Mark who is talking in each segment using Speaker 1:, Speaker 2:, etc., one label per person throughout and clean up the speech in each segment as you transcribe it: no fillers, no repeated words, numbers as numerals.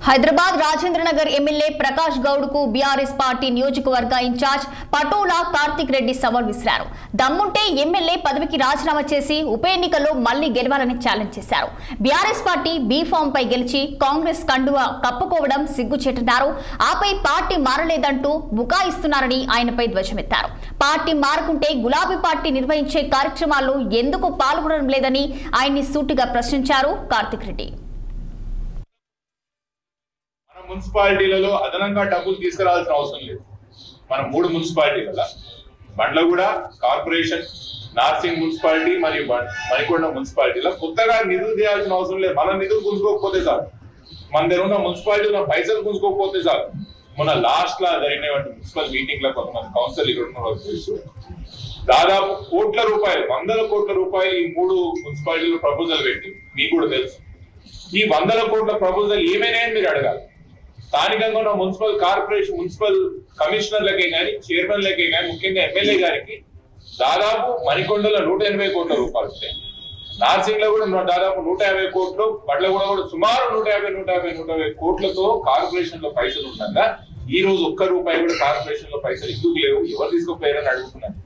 Speaker 1: Hyderabad Rajendranagar MLA Prakash Goud కు BRS party నియోజకవర్గ incharge patola Karthik Reddy సవాల్ విసిరారు. దమ్ముంటే ఎమ్మెల్యే పదవికి రాజీనామా చేసి ఉప ఎన్నికల్లో మళ్లీ గెలవాలని ఛాలెంజ్ చేశారు. బీఆర్ఎస్ పార్టీ బీ ఫామ్ పై గెలిచి కాంగ్రెస్ కండువా కప్పుకోవడం సిగ్గుచేటన్నారు. ఆపై పార్టీ మారలేదంటూ బుకాయిస్తున్నారని ఆయనపై ధ్వజమెత్తారు. పార్టీ మారుకుంటే గులాబీ పార్టీ నిర్వహించే కార్యక్రమాల్లో ఎందుకు పాల్గొనడం లేదని ఆయన్ని సూటిగా ప్రశ్నించారు కార్తిక్ రెడ్డి.
Speaker 2: మున్సిపాలిటీలలో అదనంగా డబ్బులు తీసుకురావాల్సిన అవసరం లేదు. మనం 3 మున్సిపాలిటీల బండ్లగూడ కార్పొరేషన్, నార్సింగ్ మున్సిపాలిటీ మరియు మణికొండ మున్సిపాలిటీలో కొత్తగా నిధులు చేయాల్సిన అవసరం లేదు. మనం నిధులు గుంజుకోకపోతే చాలు, మన దగ్గర ఉన్న మున్సిపాలిటీలో పైసలు గుంజుకోకపోతే చాలు. మొన్న లాస్ట్ లా జరిగినటువంటి మున్సిపల్ మీటింగ్ లో కొంతమంది కౌన్సిల్ ఇక్కడ తెలుసు, దాదాపు కోట్ల రూపాయలు, 100 కోట్ల రూపాయలు ఈ 3 మున్సిపాలిటీలు ప్రపోజల్ పెట్టి, మీకు కూడా తెలుసు. ఈ 100 కోట్ల ప్రపోజల్ ఏమైనా మీరు అడగాలి. స్థానికంగా ఉన్న మున్సిపల్ కార్పొరేషన్, మున్సిపల్ కమిషనర్లకే కానీ, చైర్మన్లకే కానీ, ముఖ్యంగా ఎమ్మెల్యే గారికి దాదాపు మణికొండలో 180 కోట్ల రూపాయలు ఉంటాయి. నార్సింగ్ లో కూడా దాదాపు 150 కోట్లు, బట్ల కూడా సుమారు 150 కోట్లతో కార్పొరేషన్ లో పైసలు ఉండగా ఈ రోజు ఒక్క రూపాయి కూడా కార్పొరేషన్ లో పైసలు ఎందుకు లేవు, ఎవరు తీసుకోపోయారని అడుగుతున్నారు.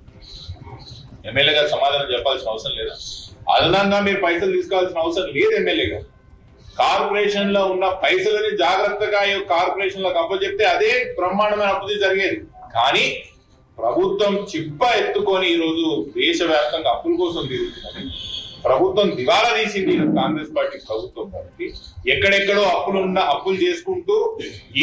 Speaker 2: ఎమ్మెల్యే గారు సమాధానం చెప్పాల్సిన అవసరం లేదా? అదనంగా మీరు పైసలు తీసుకోవాల్సిన అవసరం లేదు. ఎమ్మెల్యే గారు కార్పొరేషన్ లో ఉన్న పైసలని జాగ్రత్తగా కార్పొరేషన్ లో అప్పచెప్తే అదే బ్రహ్మాండమైన అభివృద్ధి జరిగేది. కానీ ప్రభుత్వం చిప్ప ఎత్తుకొని ఈ రోజు దేశవ్యాప్తంగా అప్పుల కోసం తిరుగుతున్నది. ప్రభుత్వం దివాలా తీసింది కాంగ్రెస్ పార్టీ ప్రభుత్వం. కాబట్టి ఎక్కడెక్కడో అప్పులు చేసుకుంటూ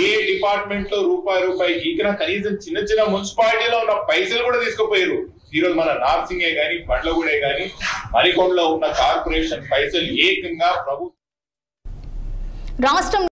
Speaker 2: ఏ డిపార్ట్మెంట్ లో రూపాయి గీకినా కనీసం చిన్న మున్సిపాలిటీలో ఉన్న పైసలు కూడా తీసుకుపోయారు. ఈ రోజు మన నార్సింగే గాని, బండ్లగూడే గాని, మణికొండలో ఉన్న కార్పొరేషన్ పైసలు ఏకంగా ప్రభుత్వం
Speaker 1: రాష్ట్రం